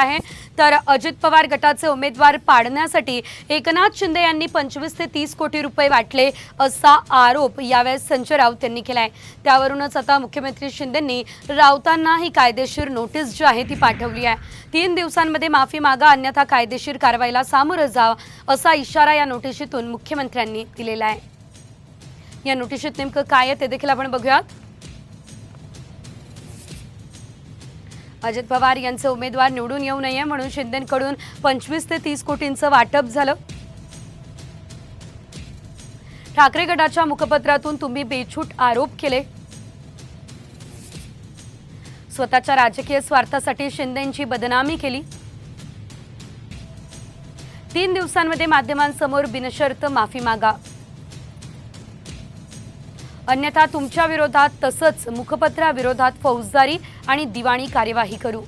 आहे तर अजित पवार गटाचे उमेदवार पाडण्यासाठी एकनाथ शिंदे यांनी 25 ते 30 कोटी रुपये वाटले असा आरोप यावेळी संजय राऊत यांनी केलाय। त्यावरूनच आता मुख्यमंत्री शिंदेंनी राऊतांना ही कायदेशीर नोटीस जी आहे ती पाठवली आहे। 3 दिवसांमध्ये माफी मागा अन्यथा कायदेशीर कारवाईला सामोरं जा असा इशारा या नोटिशीतून मुख्यमंत्र्यांनी दिलेला आहे। या नोटिशीत नेमकं काय आहे ते देखील आपण बघूयात। अजित पवार यांचे उमेदवार निवडून येऊ नये म्हणून शिंदेंकडून 25 ते 30 कोटींचं वाटप झालं। ठाकरे गटाच्या मुखपत्रातून तुम्ही बेछूट आरोप केले। स्वतःच्या राजकीय स्वार्थासाठी शिंदेंची बदनामी केली। 3 दिवसांमध्ये माध्यमांसमोर बिनशर्त माफी मागा अन्यथा तुमच्या विरोधात तसंच मुखपत्राविरोधात फौजदारी आणि दिवाणी कार्यवाही करू।